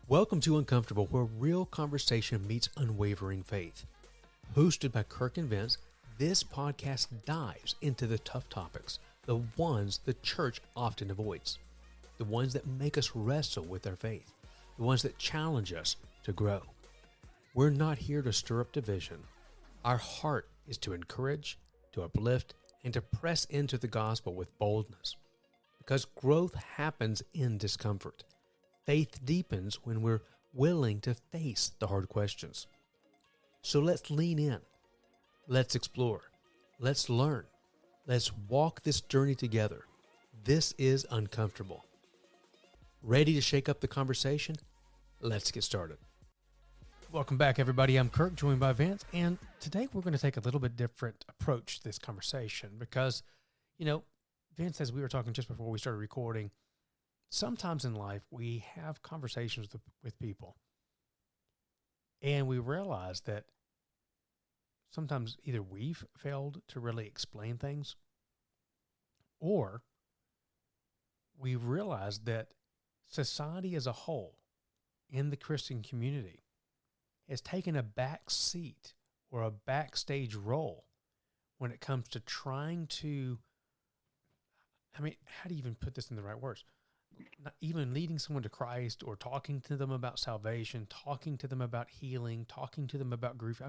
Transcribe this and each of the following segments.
Welcome to Uncomfortable, where real conversation meets unwavering faith. Hosted by Kirk and Vince, this podcast dives into the tough topics, the ones the church often avoids, the ones that make us wrestle with our faith, the ones that challenge us to grow. We're not here to stir up division. Our heart is to encourage, to uplift, and to press into the gospel with boldness. Because growth happens in discomfort. Faith deepens when we're willing to face the hard questions. So let's lean in. Let's explore. Let's learn. Let's walk this journey together. This is Uncomfortable. Ready to shake up the conversation? Let's get started. Welcome back, everybody. I'm Kirk, joined by Vince, and today we're going to take a little bit different approach to this conversation because, Vince, as we were talking just before we started recording, sometimes in life we have conversations with people, and we realize that sometimes either we've failed to really explain things, or we realize that society as a whole in the Christian community has taken a back seat or a backstage role when it comes to trying to, how do you even put this in the right words? Not even leading someone to Christ or talking to them about salvation, talking to them about healing, talking to them about grief.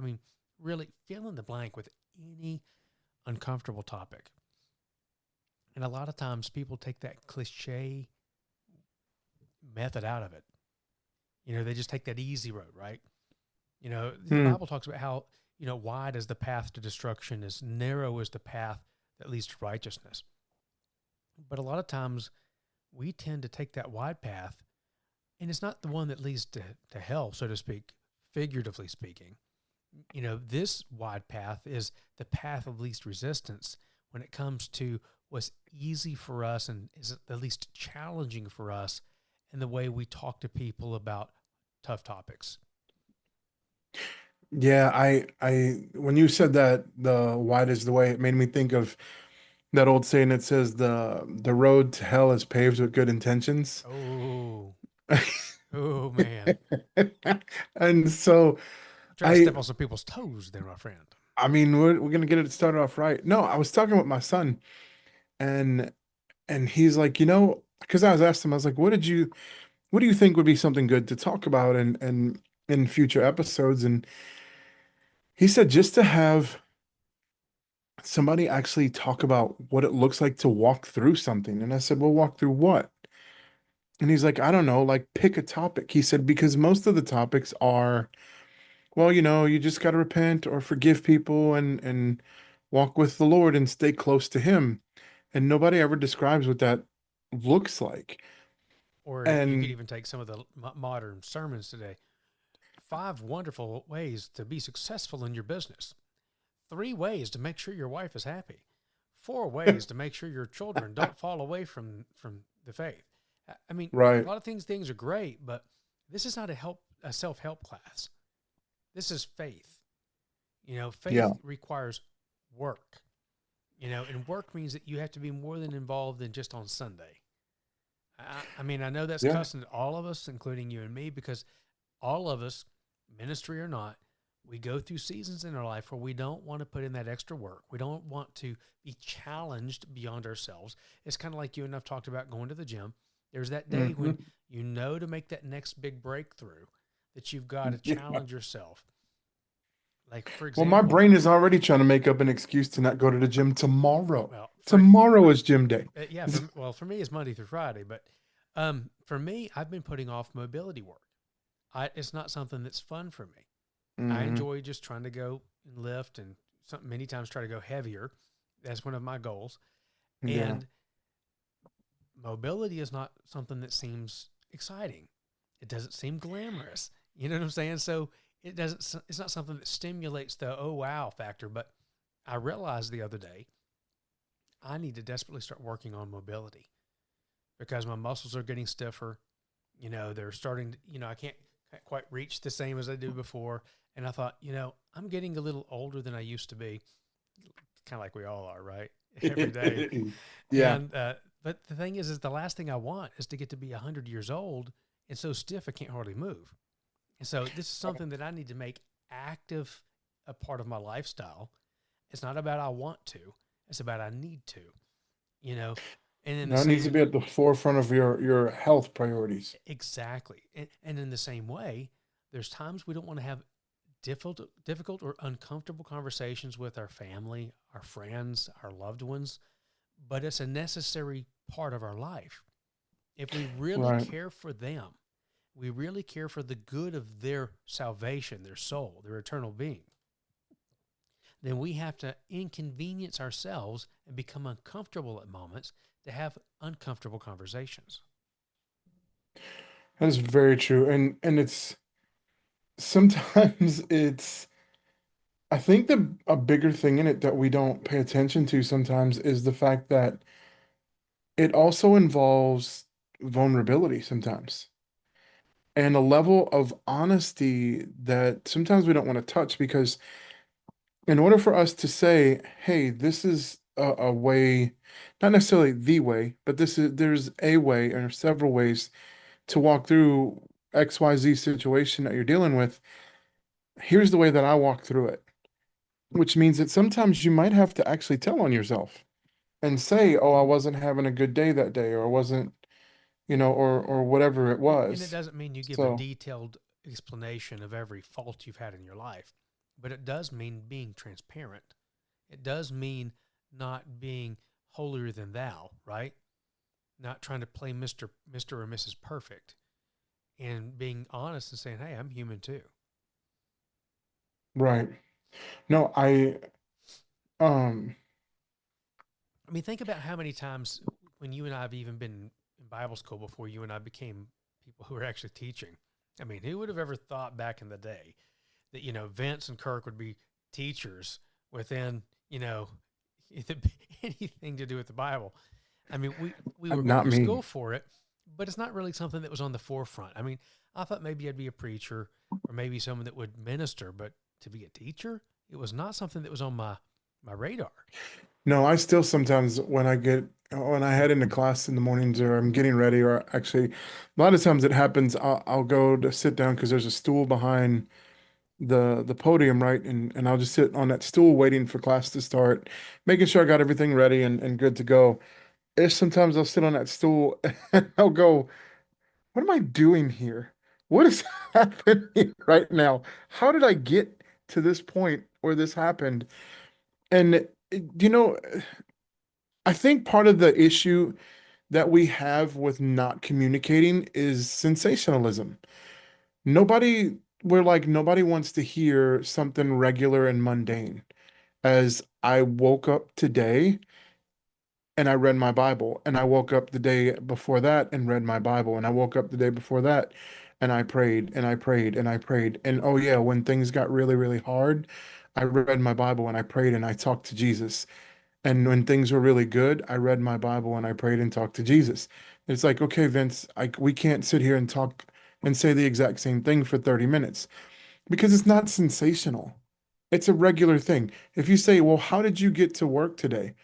Really fill in the blank with any uncomfortable topic. And a lot of times people take that cliche method out of it. They just take that easy road, right? The Bible talks about how, wide is the path to destruction, as narrow is the path that leads to righteousness. But a lot of times we tend to take that wide path, and it's not the one that leads to hell, so to speak, figuratively speaking. This wide path is the path of least resistance when it comes to what's easy for us and is the least challenging for us in the way we talk to people about tough topics. Yeah, I when you said that the wide is the way, it made me think of that old saying that says the road to hell is paved with good intentions. Oh, oh man. And so Try to I step on some people's toes there, my friend. I mean we're gonna get it started off right. No, I was talking with my son, and he's like, because I was asking him, I was like, what do you think would be something good to talk about and in future episodes? And he said just to have somebody actually talk about what it looks like to walk through something. And I said, well, walk through what? And he's like, I don't know, like pick a topic. He said, because most of the topics are, well, you just got to repent or forgive people and walk with the Lord and stay close to him. And nobody ever describes what that looks like. Or you could And even take some of the modern sermons today. 5 wonderful ways to be successful in your business. 3 ways to make sure your wife is happy. 4 ways to make sure your children don't fall away from the faith. A right. lot of things are great, but this is not a self-help class. This is faith. Faith Yeah. requires work. And work means that you have to be more than involved than just on Sunday. I know that's Yeah. cussing all of us, including you and me, because all of us, ministry or not, we go through seasons in our life where we don't want to put in that extra work. We don't want to be challenged beyond ourselves. It's kind of like you and I've talked about going to the gym. There's that day when Hmm. to make that next big breakthrough that you've got to Yeah. challenge yourself. Like, for Well, my example, brain is already trying to make up an excuse to not go to the gym tomorrow. well, Tomorrow is gym day. yeah, for me, it's Monday through Friday, but for me, I've been putting off mobility work. It's not something that's fun for me. I Hmm. enjoy just trying to go and lift and many times try to go heavier. That's one of my goals. Yeah. And mobility is not something that seems exciting. It doesn't seem glamorous. You know what I'm saying? So it's not something that stimulates the, oh, wow factor. But I realized the other day, I need to desperately start working on mobility because my muscles are getting stiffer. They're starting to, I can't quite reach the same as I did before. And I thought, I'm getting a little older than I used to be, kind of like we all are, right? Every day. Yeah. And, but the thing is the last thing I want is to get to be 100 years old and so stiff I can't hardly move. And so this is something that I need to make active a part of my lifestyle. It's not about I want to, it's about I need to, you know. And in the Now it needs to same be at the forefront of your health priorities. exactly. And in the same way, there's times we don't want to have difficult or uncomfortable conversations with our family, our friends, our loved ones, but it's a necessary part of our life. If we really Right. care for them, we really care for the good of their salvation, their soul, their eternal being, then we have to inconvenience ourselves and become uncomfortable at moments to have uncomfortable conversations. That is very true. And it's sometimes it's I think the a bigger thing in it that we don't pay attention to sometimes is the fact that it also involves vulnerability sometimes and a level of honesty that sometimes we don't want to touch because in order for us to say, hey, this is a way, not necessarily the way, but there's a way or several ways to walk through XYZ situation that you're dealing with. Here's the way that I walk through it, which means that sometimes you might have to actually tell on yourself and say, "Oh, I wasn't having a good day that day, or I wasn't, or whatever it And it was." doesn't mean you give a So, detailed explanation of every fault you've had in your life, but it does mean being transparent. It does mean not being holier than thou, right? Not trying to play Mr. or Mrs. Perfect and being honest and saying, "Hey, I'm human too." right. No, um, I mean, think about how many times when you and I have even been in Bible school before you and I became people who were actually teaching. I mean, who would have ever thought back in the day that, Vince and Kirk would be teachers within, anything to do with the Bible? I mean, we were going not to me. school for it, but it's not really something that was on the forefront. I mean, I thought maybe I'd be a preacher or maybe someone that would minister, but to be a teacher, it was not something that was on my radar. No, I still sometimes when I head into class in the mornings or I'm getting ready or actually a lot of times it happens I'll go to sit down because there's a stool behind the podium, right? And I'll just sit on that stool waiting for class to start, making sure I got everything ready and good to go. There's sometimes I'll sit on that stool and I'll go, what am I doing here? What is happening right now? How did I get to this point where this happened? And you know, I think part of the issue that we have with not communicating is sensationalism. Nobody, we're like, nobody wants to hear something regular and mundane. As I woke up today and I read my Bible, and I woke up the day before that and read my Bible, and I woke up the day before that and I prayed and I prayed and I prayed. And oh, yeah, when things got really, really hard, I read my Bible and I prayed and I talked to Jesus. And when things were really good, I read my Bible and I prayed and talked to Jesus. It's like, okay, Vince, we can't sit here and talk and say the exact same thing for 30 minutes because it's not sensational. It's a regular thing. If you say, well, how did you get to work today?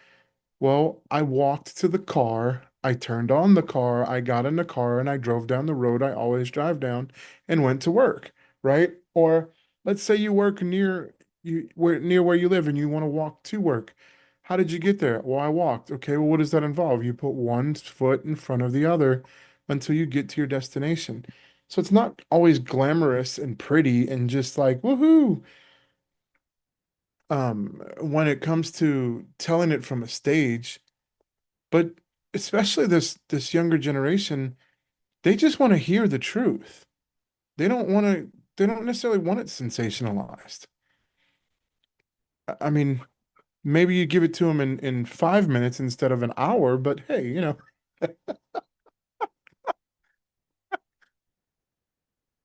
Well, I walked to the car, I turned on the car, I got in the car, and I drove down the road I always drive down and went to work, right? Or let's say you work near where you live and you want to walk to work. How did you get there? Well, I walked. Okay, well, what does that involve? You put one foot in front of the other until you get to your destination. So it's not always glamorous and pretty and just like woohoo. When it comes to telling it from a stage, but especially this younger generation, they just want to hear the truth. They don't want to, they don't necessarily want it sensationalized. I mean, maybe you give it to them in 5 minutes instead of an hour, but hey,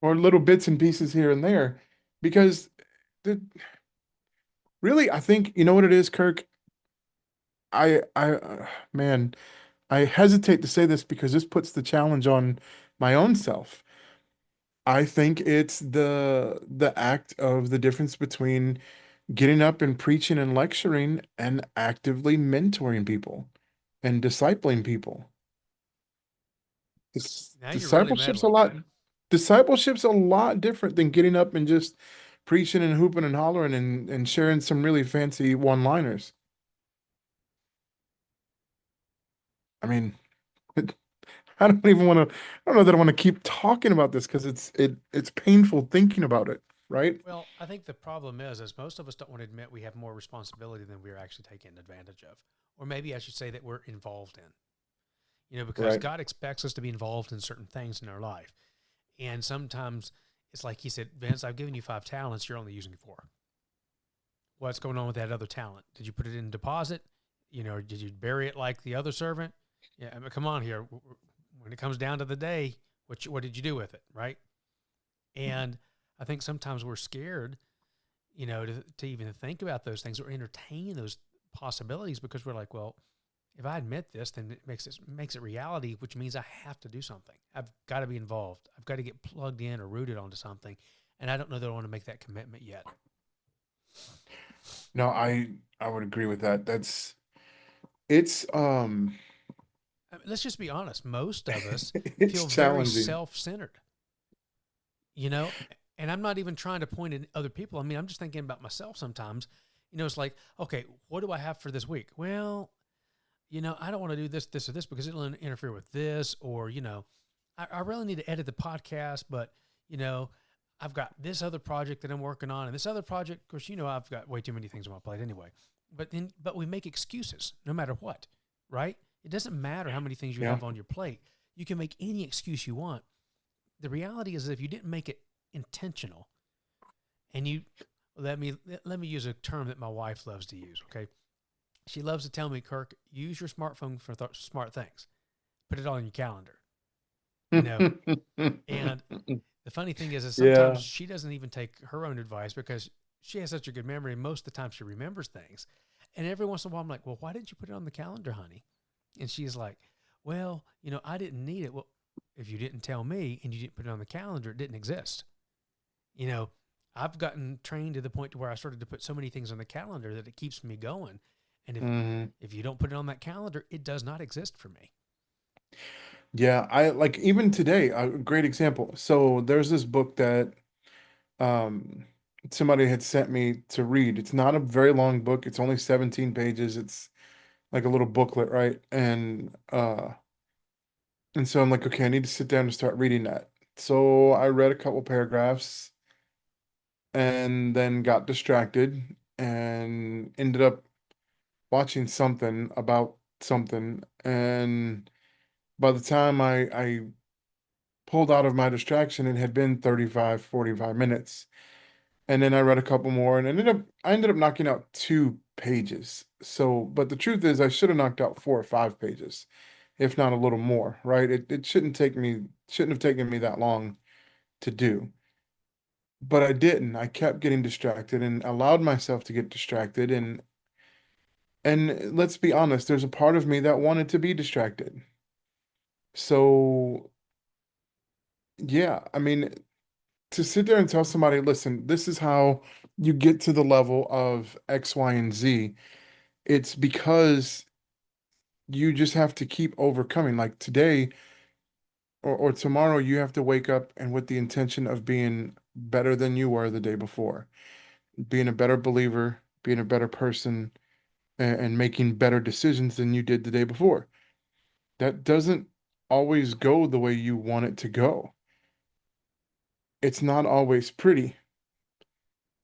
or little bits and pieces here and there. Because the, really, I think, you know what it is, Kirk? Man, I hesitate to say this because this puts the challenge on my own self. I think it's the act of the difference between getting up and preaching and lecturing and actively mentoring people and discipling people. Now you're really Discipleship's a meddling. lot. Discipleship's a lot different than getting up and just preaching and hooping and hollering and sharing some really fancy one-liners. I mean, I don't even want to. I don't know that I want to keep talking about this because it's painful thinking about it, right? Well, I think the problem is most of us don't want to admit we have more responsibility than we're actually taking advantage of. Or maybe I should say that we're involved in. Because Right. God expects us to be involved in certain things in our life. And sometimes it's like he said, Vince, I've given you 5 talents, you're only using 4. What's going on with that other talent? Did you put it in deposit? Did you bury it like the other servant? Yeah, I mean, come on here. When it comes down to the day, what did you do with it, right? And I think sometimes we're scared, to even think about those things or entertain those possibilities because we're like, well, if I admit this, then it makes it reality, which means I have to do something. I've got to be involved. I've got to get plugged in or rooted onto something, and I don't know that I want to make that commitment yet. No, I would agree with that. It's I mean, let's just be honest. Most of us it's feel very challenging. self-centered, you know, and I'm not even trying to point at other people. I mean, I'm just thinking about myself sometimes. It's like, okay, what do I have for this week? Well, I don't want to do this, this, or this because it'll interfere with this, or, I really need to edit the podcast, but, you know, I've got this other project that I'm working on, and this other project, of course, I've got way too many things on my plate anyway. But we make excuses no matter what, right? It doesn't matter how many things you Yeah. have on your plate. You can make any excuse you want. The reality is that if you didn't make it intentional, and you let me use a term that my wife loves to use. Okay, she loves to tell me, Kirk, use your smartphone for smart things. Put it on your calendar. You know, and the funny thing is sometimes Yeah. she doesn't even take her own advice because she has such a good memory. And most of the time she remembers things. And every once in a while I'm like, well, why didn't you put it on the calendar, honey? And she's like, well, I didn't need it. Well, if you didn't tell me and you didn't put it on the calendar, it didn't exist. You know, I've gotten trained to the point to where I started to put so many things on the calendar that it keeps me going. And if hmm if you don't put it on that calendar, it does not exist for me. Yeah, I like even today, a great example. So there's this book that um somebody had sent me to read. It's not a very long book. It's only 17 pages. It's like a little booklet, right? And so I'm like, okay, I need to sit down and start reading that. So I read a couple paragraphs and then got distracted and ended up watching something about something. And by the time I pulled out of my distraction, it had been 35, 45 minutes. And then I read a couple more and I ended up knocking out 2 pages. So, but the truth is I should have knocked out 4 or 5 pages, if not a little more, right? It shouldn't have taken me that long to do. But I didn't. I kept getting distracted and allowed myself to get distracted and let's be honest, there's a part of me that wanted to be distracted. So, yeah, I mean, to sit there and tell somebody, listen, this is how you get to the level of X, Y, and Z, it's because you just have to keep overcoming. Like today or tomorrow, you have to wake up and with the intention of being better than you were the day before, being a better believer, being a better person, and making better decisions than you did the day before. That doesn't always go the way you want it to go. It's not always pretty.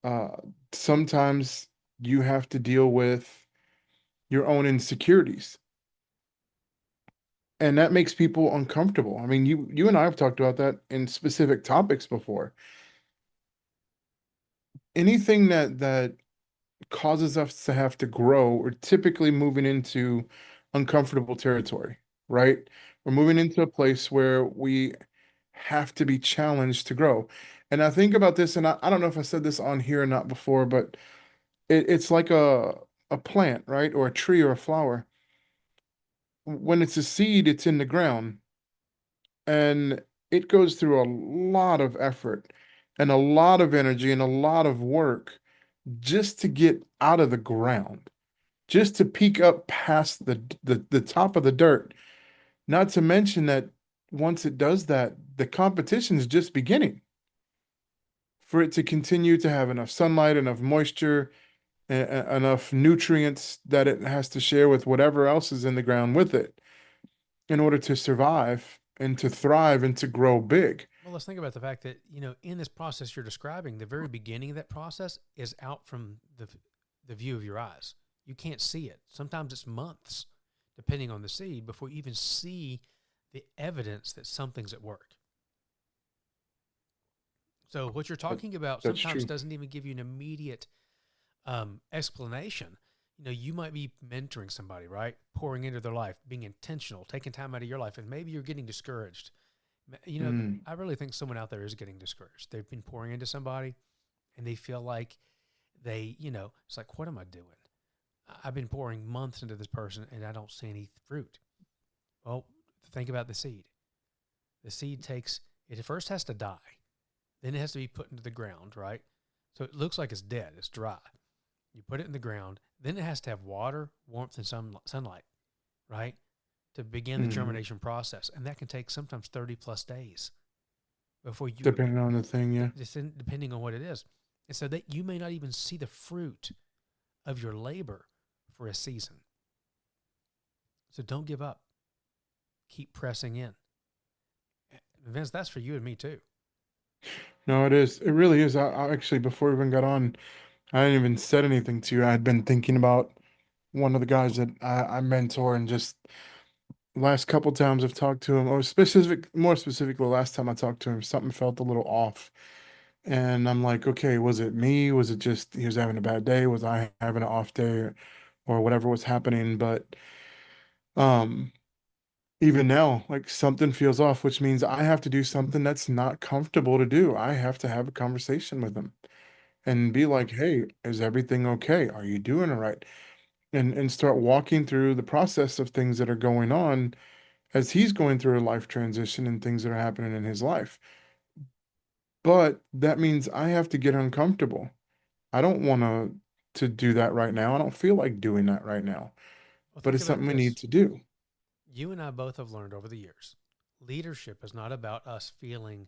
Uh, Sometimes you have to deal with your own insecurities, and that makes people uncomfortable. I mean, you and I have talked about that in specific topics before. Anything that causes us to have to grow, we're typically moving into uncomfortable territory, right? We're moving into a place where we have to be challenged to grow. And I think about this, and I don't know if I said this on here or not before, but it's like a plant, right? Or a tree or a flower. When it's a seed, it's in the ground and it goes through a lot of effort and a lot of energy and a lot of work just to get out of the ground, just to peek up past the top of the dirt. Not to mention that once it does that, the competition is just beginning for it to continue to have enough sunlight, enough moisture, enough nutrients that it has to share with whatever else is in the ground with it in order to survive and to thrive and to grow big. Well, let's think about the fact that, in this process you're describing, the very beginning of that process is out from the view of your eyes. You can't see it. Sometimes it's months, depending on the seed, before you even see the evidence that something's at work. So what you're That- talking about That's sometimes true. doesn't even give you an immediate explanation. You might be mentoring somebody, right? Pouring into their life, being intentional, taking time out of your life, and maybe you're getting discouraged. Mm, I really think someone out there is getting discouraged. They've been pouring into somebody and they feel like it's like, what am I doing? I've been pouring months into this person and I don't see any fruit. Well, think about the seed. The seed it first has to die. Then it has to be put into the ground, right? So it looks like it's dead. It's dry. You put it in the ground. Then it has to have water, warmth, and sunlight, right? To begin the mhm. germination process. And that can take sometimes 30 plus days before Depending on the thing, yeah. depending on what it is. And so that you may not even see the fruit of your labor for a season. So don't give up. Keep pressing in. Vince, that's for you and me too. No, it is. It really is. I actually, before we even got on, I hadn't even said anything to you. I had been thinking about one of the guys that I mentor, and just last couple times I've talked to him, or more specifically, the last time I talked to him, something felt a little off. And I'm like, okay, was it me? Was it just he was having a bad day? Was I having an off day, or whatever was happening? But um, even now, like something feels off, which means I have to do something that's not comfortable to do. I have to have a conversation with him and be Yep. like, hey, is everything okay? Are you doing all right? And start walking through the process of things that are going on as he's going through a life transition and things that are happening in his life. But that means I have to get uncomfortable. I don't want to do that right now. I don't feel like doing that right now, Well, but think it's about something we need this. to do. You and I both have learned over the years leadership is not about us feeling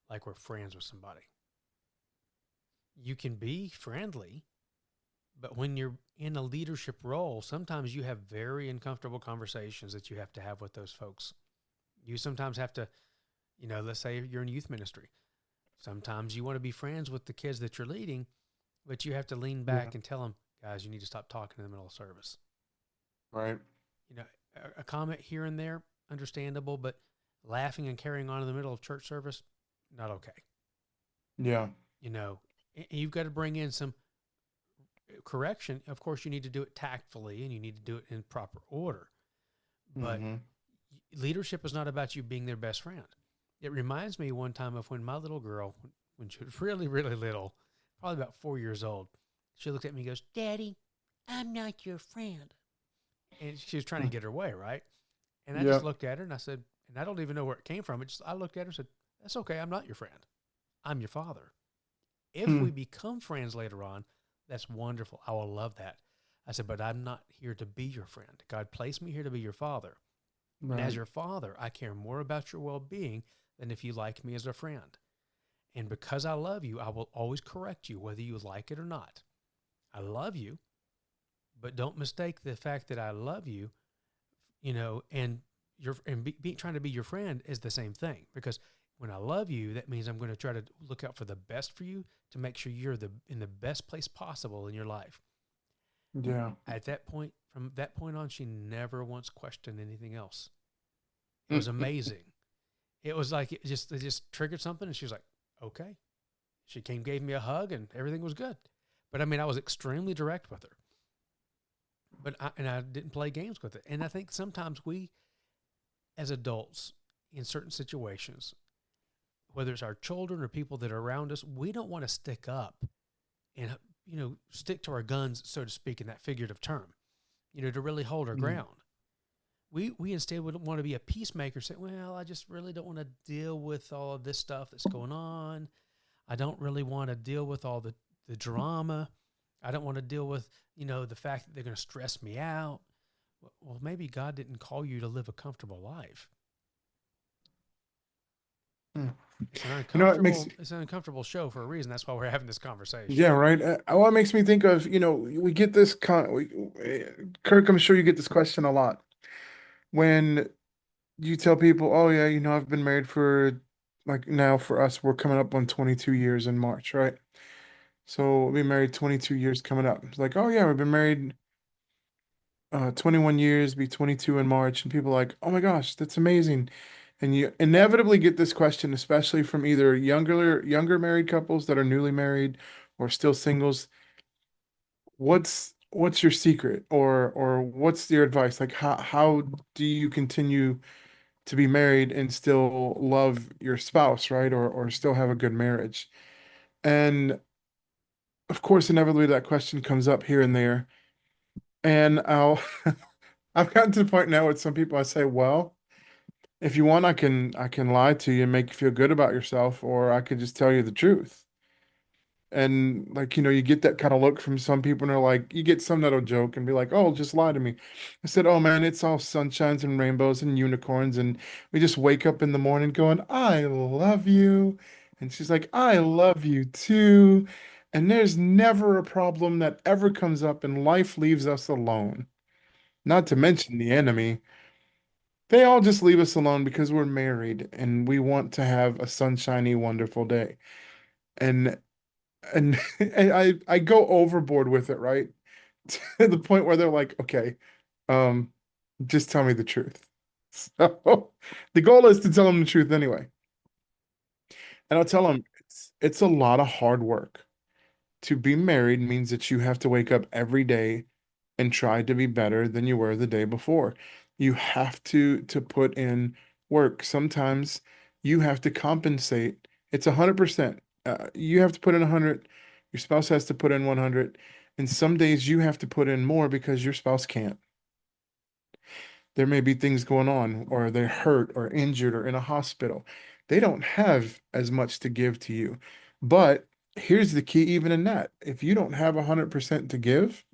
like we're friends with somebody. You can be friendly, but when you're in a leadership role, sometimes you have very uncomfortable conversations that you have to have with those folks. You sometimes have to, let's say you're in youth ministry. Sometimes you want to be friends with the kids that you're leading, but you have to lean Yeah. back and tell them, guys, you need to stop talking in the middle of service. Right. You know, a comment here and there, understandable, but laughing and carrying on in the middle of church service, not okay. Yeah. You know, you've got to bring in some correction. Of course, you need to do it tactfully and you need to do it in proper order. But Mm-hmm. leadership is not about you being their best friend. It reminds me one time of when my little girl, when she was really, really little, probably about 4 years old, she looked at me and goes, Daddy, I'm not your friend. And she was trying to get her way, right? And I Yeah. just looked at her and I said, and I don't even know where it came from. I looked at her and said, that's okay. I'm not your friend. I'm your father. If Hmm. we become friends later on, that's wonderful. I will love that. I said, but I'm not here to be your friend. God placed me here to be your father. And as Right. your father, I care more about your well being than if you like me as a friend. And because I love you, I will always correct you, whether you like it or not. I love you, but don't mistake the fact that I love you, and trying to be your friend is the same thing. Because when I love you, that means I'm going to try to look out for the best for you to make sure you're in the best place possible in your life. Yeah. At that point, from that point on, she never once questioned anything else. It was amazing. It was like it just triggered something, and she was like, "Okay." She gave me a hug, and everything was good. But I mean, I was extremely direct with her, I didn't play games with it. And I think sometimes we, as adults, in certain situations, whether it's our children or people that are around us, we don't want to stick up and stick to our guns, so to speak, in that figurative term. To really hold our Mm. ground. We instead would want to be a peacemaker, say, well, I just really don't want to deal with all of this stuff that's going on. I don't really want to deal with all the drama. I don't want to deal with, the fact that they're going to stress me out. Well, maybe God didn't call you to live a comfortable life. Hmm. It's an It makes, uncomfortable show for a reason. That's why we're having this conversation. yeah, right. Well, it makes me think of, we get this Kirk, I'm sure you get this question a lot when you tell people, oh yeah, I've been married for, like, now for us, we're coming up on 22 years in March, right? So we'll be married 22 years coming up. It's like, oh yeah, we've been married 21 years, be 22 in March, and people are like, oh my gosh, that's amazing. And you inevitably get this question, especially from either younger married couples that are newly married or still singles. What's your secret, or what's your advice? Like, how do you continue to be married and still love your spouse, right? Or still have a good marriage? And of course, inevitably that question comes up here and there. And I've gotten to the point now with some people I say, well, if you want, I can lie to you and make you feel good about yourself, or I could just tell you the truth. And like, you get that kind of look from some people, and they're like, you get some that'll joke and be like, oh, just lie to me. I said, oh man, it's all sunshines and rainbows and unicorns, and we just wake up in the morning going, I love you. And she's like, I love you too. And there's never a problem that ever comes up, and life leaves us alone. Not to mention the enemy. They all just leave us alone because we're married and we want to have a sunshiny, wonderful day. And and, and I go overboard with it, right? To the point where they're like, okay, um, just tell me the truth. So the goal is to tell them the truth anyway. And I'll tell them it's a lot of hard work. To be married means that you have to wake up every day and try to be better than you were the day before. You have to put in work. Sometimes you have to compensate. It's 100%. You have to put in 100. Your spouse has to put in 100. And some days you have to put in more because your spouse can't. There may be things going on, or they're hurt or injured or in a hospital. They don't have as much to give to you. But here's the key, even in that. If you don't have 100% to give,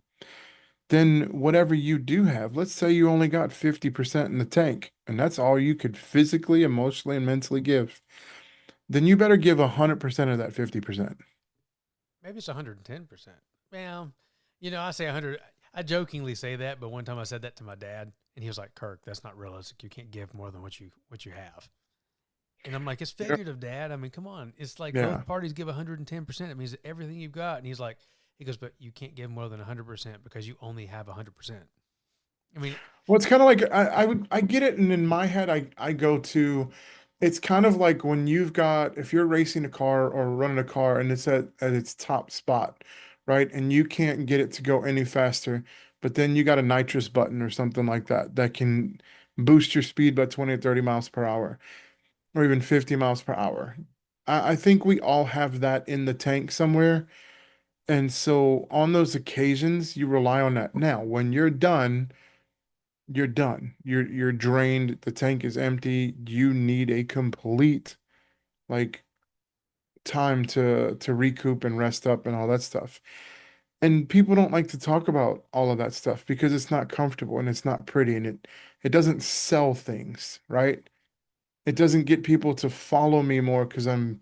then whatever you do have, let's say you only got 50% in the tank, and that's all you could physically, emotionally, and mentally give, then you better give 100% of that 50%. Maybe it's 110%. Well, I say 100. I jokingly say that, but one time I said that to my dad, and he was like, "Kirk, that's not realistic. You can't give more than what you have." And I'm like, "It's Yeah. figurative, Dad. I mean, come on. It's like Yeah. both parties give 110%. It means everything you've got." And he goes, "But you can't give more than 100% because you only have 100%." I mean, Well, it's kind of like I get it, and in my head, I go to, it's kind of like when if you're racing a car or running a car and it's at its top spot, right? And you can't get it to go any faster, but then you got a nitrous button or something like that that can boost your speed by 20 or 30 miles per hour, or even 50 miles per hour. I think we all have that in the tank somewhere. And so on those occasions, you rely on that. Now, when you're done. You're drained. The tank is empty. You need a complete, like, time to recoup and rest up and all that stuff. And people don't like to talk about all of that stuff because it's not comfortable and it's not pretty, and it doesn't sell things, right? It doesn't get people to follow me more because I'm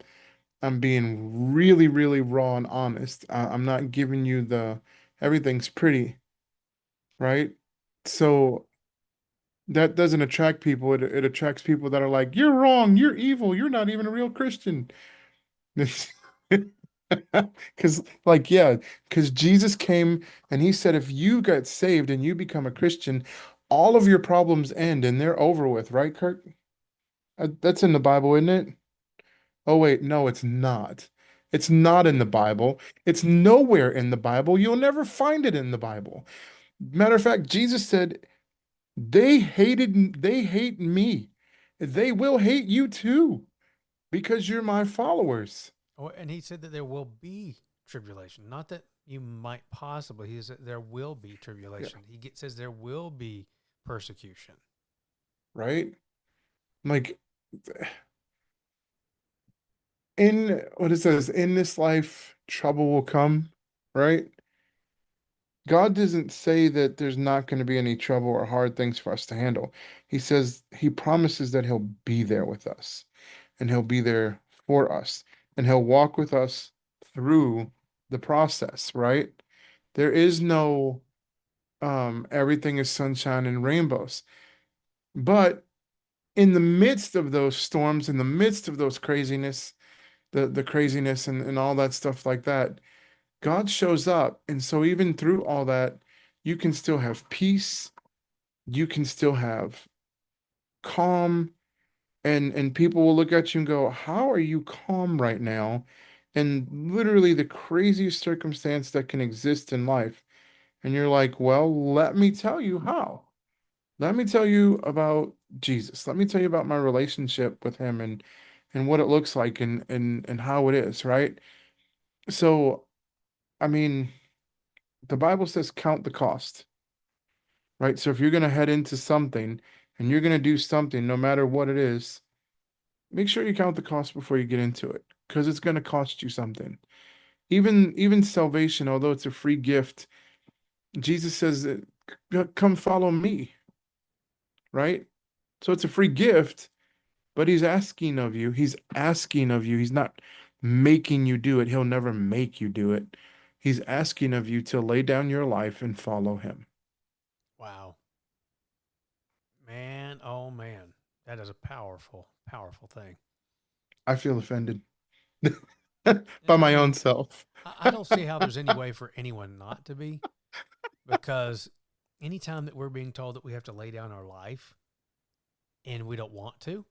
being really, really raw and honest. I'm not giving you the everything's pretty, right? So that doesn't attract people. It attracts people that are like, you're wrong, you're evil, you're not even a real Christian. Because, like, yeah, because Jesus came and he said, if you get saved and you become a Christian, all of your problems end and they're over with, right, Kirk? That's in the Bible, isn't it? Oh, wait, no, it's not. It's not in the Bible. It's nowhere in the Bible. You'll never find it in the Bible. Matter of fact, Jesus said, they hate me. They will hate you too because you're my followers, and he said that there will be tribulation, not that you might possibly. He said there will be yeah, tribulation. Says there will be persecution. right? Like, in what it says, in this life, trouble will come, right? God doesn't say that there's not going to be any trouble or hard things for us to handle. He says he promises that he'll be there with us. and he'll be there for us, and he'll walk with us through the process, right? There is no everything is sunshine and rainbows. But in the midst of those storms, in the midst of those craziness, the craziness and all that stuff like that, God shows up. And so even through all that, you can still have peace, you can still have calm, and people will look at you and go, "How are you calm right now?" And literally the craziest circumstance that can exist in life. And you're like, "Well, let me tell you how. Let me tell you about Jesus. Let me tell you about my relationship with him and what it looks like and how it is, right?" So, I mean, the Bible says count the cost, right? So if you're going to head into something and you're going to do something, no matter what it is, make sure you count the cost before you get into it, because it's going to cost you something. Even salvation, although it's a free gift, Jesus says that, come follow me, right? So it's a free gift, but he's asking of you. He's asking of you. He's not making you do it. He'll never make you do it. He's asking of you to lay down your life and follow him. Wow. Man, oh man. That is a powerful, powerful thing. I feel offended Yeah, by I my mean, own self. I don't see how there's any way for anyone not to be, because anytime that we're being told that we have to lay down our life and we don't want to,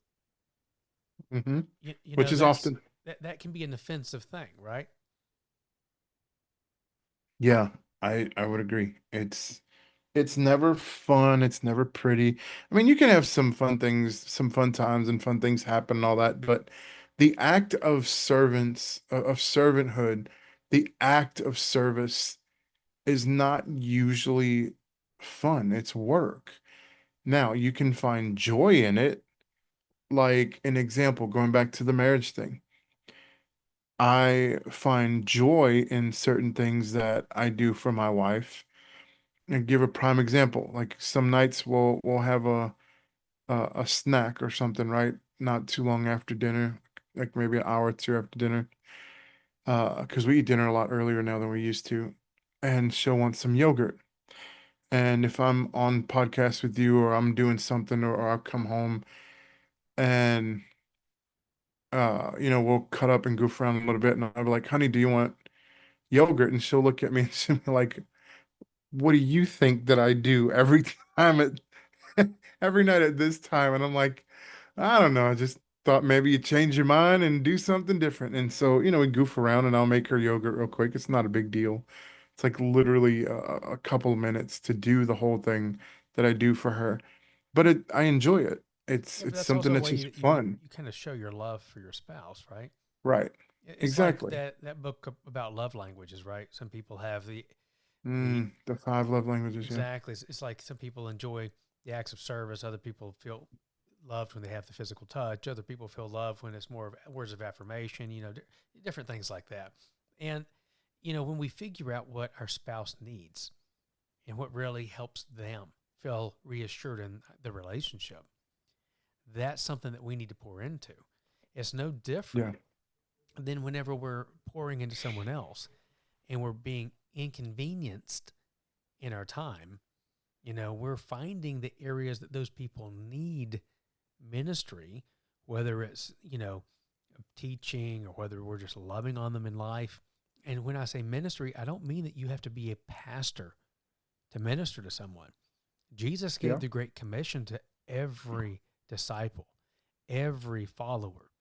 Hmm. you Which know, is often, that can be an offensive thing, right? yeah, I would agree. It's never fun. It's never pretty. I mean, you can have some fun things, some fun times and fun things happen and all that, but the act of of servanthood, the act of service is not usually fun. It's work. Now, you can find joy in it. Like an example, going back to the marriage thing. I find joy in certain things that I do for my wife. And give a prime example. Like some nights we'll have a snack or something, right? Not too long after dinner, like maybe an hour or two after dinner. Because we eat dinner a lot earlier now than we used to. And she'll want some yogurt. And if I'm on podcast with you or I'm doing something or I'll come home and we'll cut up and goof around a little bit and I'll be like, "Honey, do you want yogurt?" And she'll look at me and she'll be like, "What do you think that I do every time every night at this time?" And I'm like, "I don't know. I just thought maybe you'd change your mind and do something different." And so, we goof around and I'll make her yogurt real quick. It's not a big deal. It's like literally a couple of minutes to do the whole thing that I do for her. But I enjoy it. It's Yeah, but it's that's something also a that's way just you fun. kind of show your love for your spouse, right? Right. It's like Exactly. that book about love languages, right? Some people have the The five love languages, yeah. exactly. It's like some people enjoy the acts of service. Other people feel loved when they have the physical touch. Other people feel loved when it's more of words of affirmation. Different things like that. And when we figure out what our spouse needs and what really helps them feel reassured in the relationship, that's something that we need to pour into. It's no different Yeah. than whenever we're pouring into someone else and we're being inconvenienced in our time. We're finding the areas that those people need ministry, whether it's, teaching or whether we're just loving on them in life. And when I say ministry, I don't mean that you have to be a pastor to minister to someone. Jesus gave Yeah. the Great Commission to every disciple, every follower.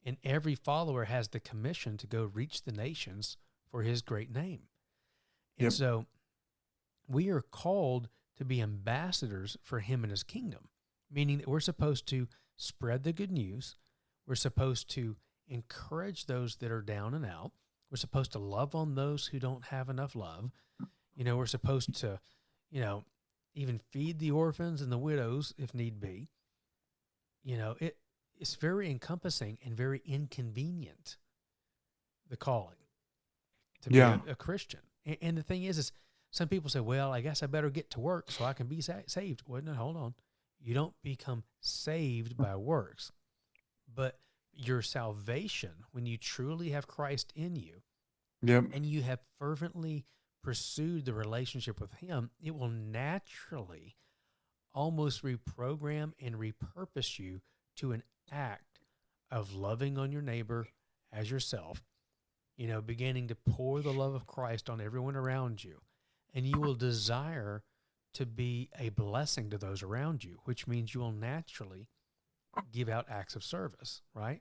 And every follower has the commission to go reach the nations for his great name. And Yep. so we are called to be ambassadors for him and his kingdom, meaning that we're supposed to spread the good news. We're supposed to encourage those that are down and out. We're supposed to love on those who don't have enough love. We're supposed to, even feed the orphans and the widows if need be. It's very encompassing and very inconvenient, the calling to be Yeah. a Christian. And the thing is some people say, well, I guess I better get to work so I can be saved. Well, no, hold on. You don't become saved by works, but Your salvation, when you truly have Christ in you Yep. and you have fervently pursued the relationship with Him, it will naturally almost reprogram and repurpose you to an act of loving on your neighbor as yourself, beginning to pour the love of Christ on everyone around you. And you will desire to be a blessing to those around you, which means you will naturally give out acts of service, right?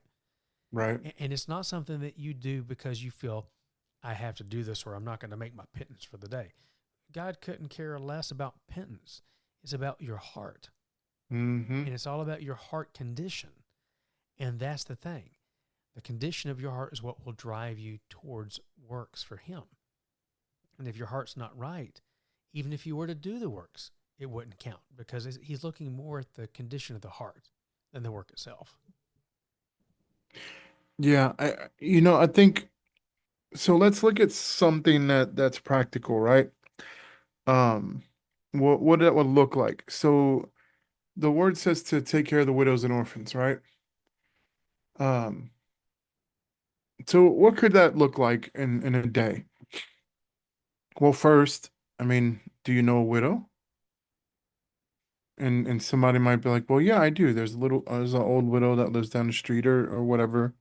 Right. And it's not something that you do because you feel, I have to do this or I'm not going to make my pittance for the day. God couldn't care less about pittance. It's about your heart. Mm-hmm. And it's all about your heart condition. And that's the thing. The condition of your heart is what will drive you towards works for Him. And if your heart's not right, even if you were to do the works, it wouldn't count because He's looking more at the condition of the heart than the work itself. Yeah, I think so. Let's look at something that's practical, right? Um, what that would look like. So the word says to take care of the widows and orphans, right? Um, so what could that look like in a day? Well, first, I mean, do you know a widow? And somebody might be like, well, yeah, I do. There's an old widow that lives down the street or whatever,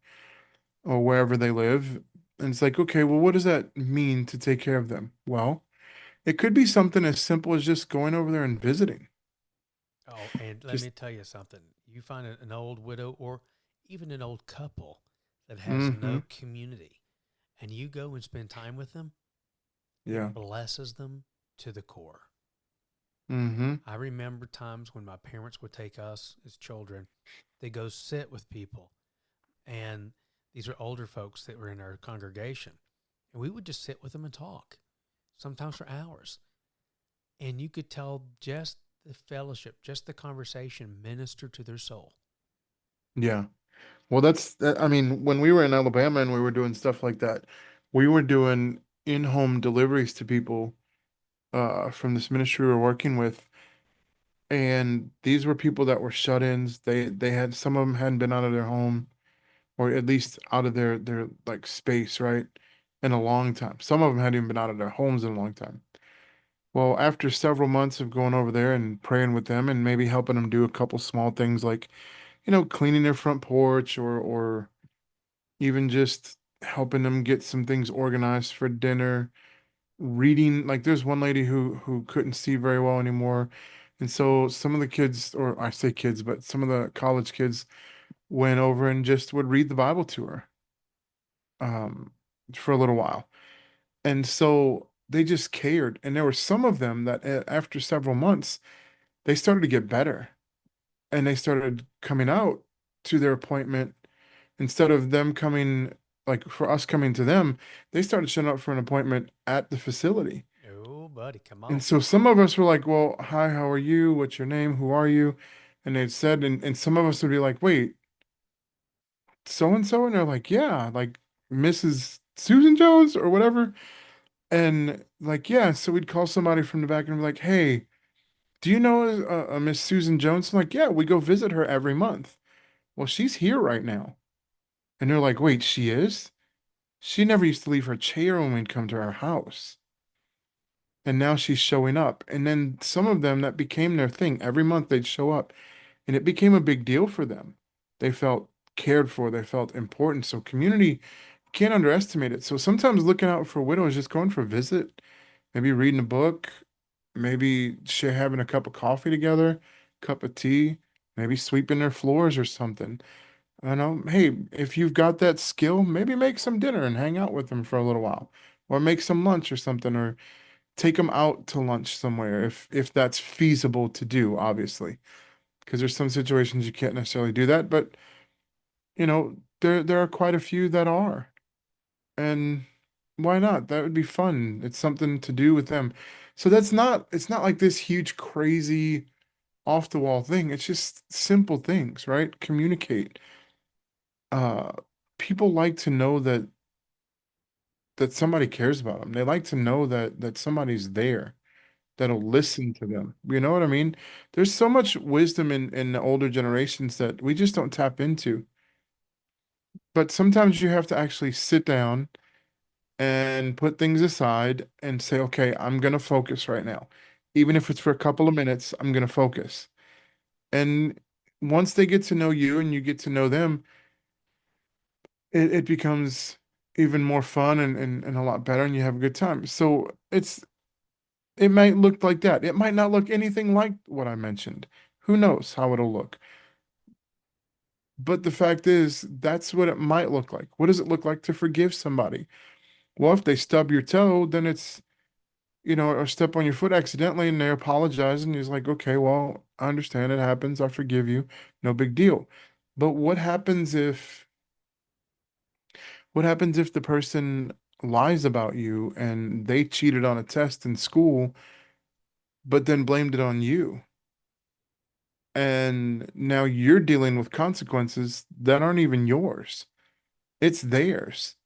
or wherever they live. And it's like, okay, well, what does that mean to take care of them? Well, it could be something as simple as just going over there and visiting. Oh, and let Just, me tell you something. You find an old widow or even an old couple that has mm-hmm. no community, and you go and spend time with them, Yeah. it blesses them to the core. Mm-hmm. I remember times when my parents would take us as children, they go sit with people, and these are older folks that were in our congregation, and we would just sit with them and talk, sometimes for hours. And you could tell just the fellowship, just the conversation ministered to their soul. Yeah. Well, I mean, when we were in Alabama and we were doing stuff like that, we were doing in-home deliveries to people from this ministry we were working with. And these were people that were shut-ins. They had some of them hadn't been out of their home or at least out of their like space, right? In a long time. Some of them hadn't even been out of their homes in a long time. Well, after several months of going over there and praying with them and maybe helping them do a couple small things like, cleaning their front porch or even just helping them get some things organized for dinner, reading, like there's one lady who couldn't see very well anymore. And so some of the kids, or I say kids, but some of the college kids went over and just would read the Bible to her um for a little while. And so they just cared. And there were some of them that after several months, they started to get better and they started coming out to their appointment instead of them coming, like for us coming to them, they started showing up for an appointment at the facility. Oh, buddy, come And on. so some of us were like, well, hi, how are you? What's your name? Who are you? And they'd said, and some of us would be like, wait, so and so? And they're like, yeah, like Mrs. Susan Jones or whatever. And like, yeah. So we'd call somebody from the back and be like, hey, do you know a Miss Susan Jones? I'm like, yeah, we go visit her every month. Well, she's here right now. And they're like, wait, she is? She never used to leave her chair when we'd come to our house. And now she's showing up. And then some of them, that became their thing. Every month they'd show up. And it became a big deal for them. They felt cared for, they felt important. So community, can't underestimate it. So sometimes looking out for widows, just going for a visit, maybe reading a book, maybe having a cup of coffee together, cup of tea, maybe sweeping their floors or something. I know, hey, if you've got that skill, maybe make some dinner and hang out with them for a little while, or make some lunch or something, or take them out to lunch somewhere if that's feasible to do, obviously, because there's some situations you can't necessarily do that, but there are quite a few that are, and why not? That would be fun. It's something to do with them. So it's not like this huge, crazy, off the wall thing. It's just simple things, right? Communicate. Uh, People like to know that somebody cares about them. They like to know that somebody's there that'll listen to them. You know what I mean? There's so much wisdom in the older generations that we just don't tap into. But sometimes you have to actually sit down and put things aside and say, okay, I'm going to focus right now. Even if it's for a couple of minutes, I'm going to focus. And once they get to know you and you get to know them, it becomes even more fun and a lot better and you have a good time. So it might look like that. It might not look anything like what I mentioned. Who knows how it'll look? But the fact is, that's what it might look like. What does it look like to forgive somebody? Well, if they stub your toe, then it's, or step on your foot accidentally and they apologize and he's like, okay, well, I understand it happens. I forgive you. No big deal. But what happens if the person lies about you and they cheated on a test in school, but then blamed it on you? And now you're dealing with consequences that aren't even yours. It's theirs.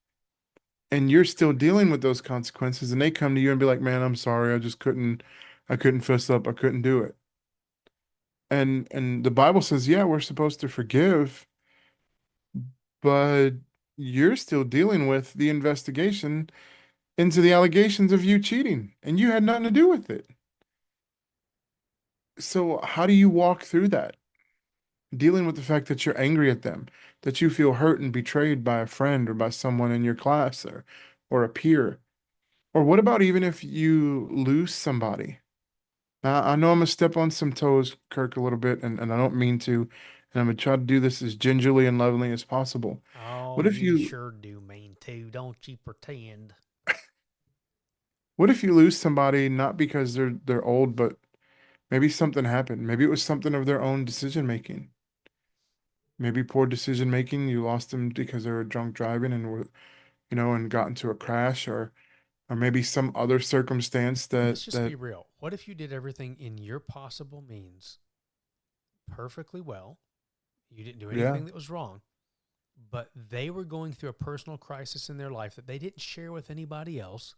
And you're still dealing with those consequences and they come to you and be like, "Man, I'm sorry. I couldn't fess up. I couldn't do it." And the Bible says, yeah, we're supposed to forgive, but you're still dealing with the investigation into the allegations of you cheating and you had nothing to do with it. So how do you walk through that? Dealing with the fact that you're angry at them, that you feel hurt and betrayed by a friend or by someone in your class or a peer. Or what about even if you lose somebody? Now, I know I'm gonna step on some toes, Kirk, a little bit, and I don't mean to, and I'm gonna try to do this as gingerly and lovingly as possible. Oh, What if you you sure do mean to. Don't you pretend. what if you lose somebody not because they're old, but maybe something happened. Maybe it was something of their own decision making. Maybe poor decision making. You lost them because they were drunk driving and and got into a crash, or maybe some other circumstance that Let's just that be real. What if you did everything in your possible means perfectly well? You didn't do yeah. anything that was wrong, but they were going through a personal crisis in their life that they didn't share with anybody else.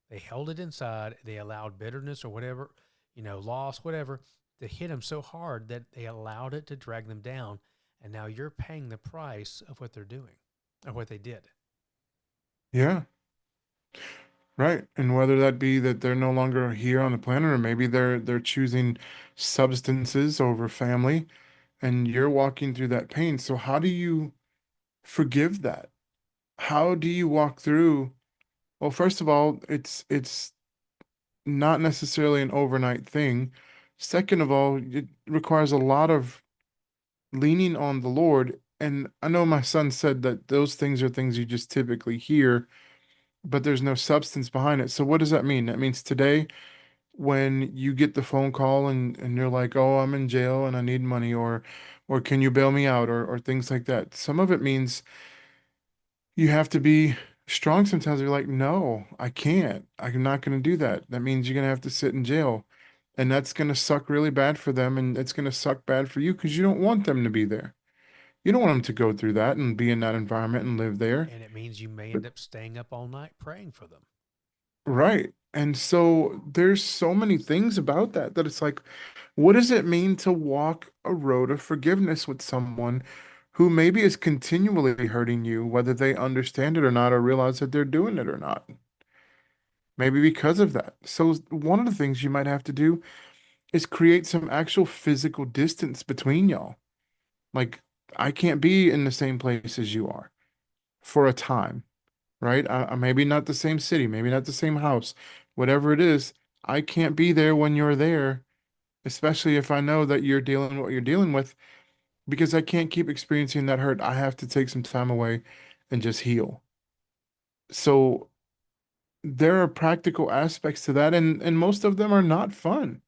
They held it inside. They allowed bitterness or whatever, loss, whatever, to hit them so hard that they allowed it to drag them down. And now you're paying the price of what they're doing or what they did. Yeah. Right. And whether that be that they're no longer here on the planet or maybe they're choosing substances over family and you're walking through that pain. So how do you forgive that? How do you walk through? Well, first of all, it's not necessarily an overnight thing. Second of all, it requires a lot of leaning on the Lord. And I know my son said that those things are things you just typically hear, but there's no substance behind it. So what does that mean? That means today when you get the phone call and you're like, "Oh, I'm in jail and I need money," or "Can you bail me out?" or things like that. Some of it means you have to be strong sometimes. You're like, "No, I can't. I'm not going to do that." That means you're going to have to sit in jail. And that's going to suck really bad for them and it's going to suck bad for you because you don't want them to be there. You don't want them to go through that and be in that environment and live there. And it means you may But end up staying up all night praying for them. right. And so there's so many things about that it's like, what does it mean to walk a road of forgiveness with someone who maybe is continually hurting you, whether they understand it or not, or realize that they're doing it or not? Maybe because of that. So, one of the things you might have to do is create some actual physical distance between y'all. Like, I can't be in the same place as you are for a time, right? Maybe not the same city, maybe not the same house, whatever it is. I can't be there when you're there, especially if I know that you're dealing what you're dealing with because I can't keep experiencing that hurt. I have to take some time away and just heal. So there are practical aspects to that, and most of them are not fun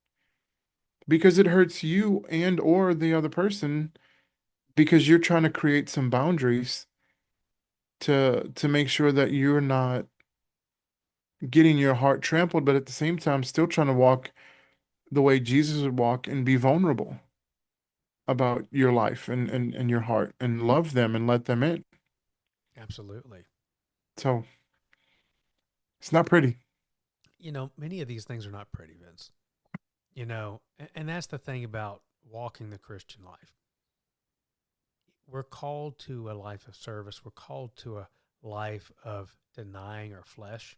because it hurts you and or the other person because you're trying to create some boundaries to make sure that you're not getting your heart trampled, but at the same time still trying to walk the way Jesus would walk and be vulnerable about your life and your heart and love them and let them in. Absolutely. So it's not pretty. Many of these things are not pretty, Vince. And that's the thing about walking the Christian life. we're called to a life of service. We're called to a life of denying our flesh,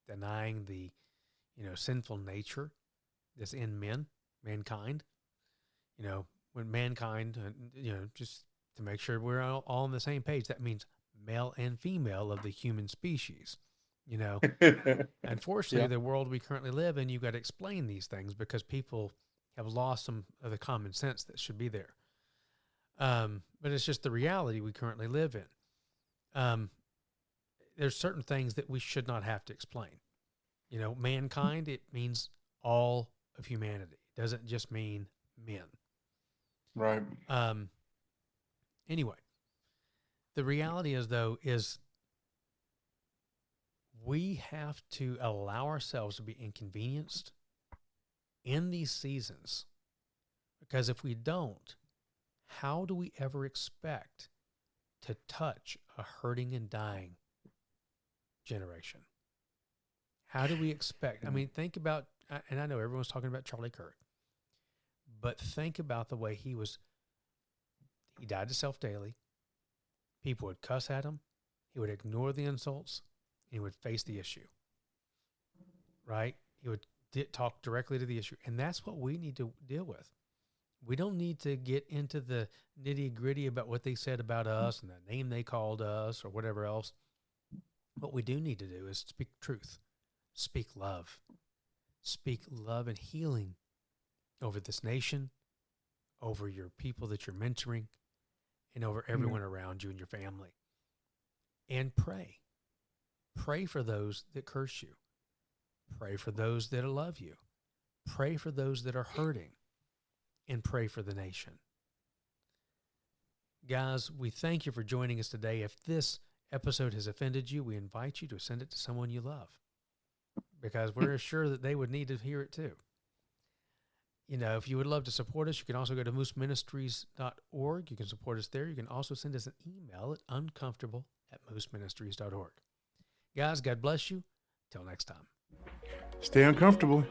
denying the, sinful nature that's in mankind. When mankind, just to make sure we're all on the same page, that means male and female of the human species. Unfortunately, Yeah. the world we currently live in, you've got to explain these things because people have lost some of the common sense that should be there. But it's just the reality we currently live in. There's certain things that we should not have to explain. Mankind, it means all of humanity. It doesn't just mean men. Right. Anyway, the reality is we have to allow ourselves to be inconvenienced in these seasons, because if we don't, how do we ever expect to touch a hurting and dying generation? How do we expect? I mean, think about, and I know everyone's talking about Charlie Kirk, but think about the way he died to self daily. People would cuss at him. He would ignore the insults. And he would face the issue, right? He would talk directly to the issue. And that's what we need to deal with. We don't need to get into the nitty gritty about what they said about us and the name they called us or whatever else. What we do need to do is speak truth, speak love and healing over this nation, over your people that you're mentoring, and over everyone around you and your family. And pray. Pray for those that curse you. Pray for those that love you. Pray for those that are hurting. And pray for the nation. Guys, we thank you for joining us today. If this episode has offended you, we invite you to send it to someone you love, because we're sure that they would need to hear it too. If you would love to support us, you can also go to mooseministries.org. You can support us there. You can also send us an email at uncomfortable@mooseministries.org. Guys, God bless you. Till next time. Stay uncomfortable.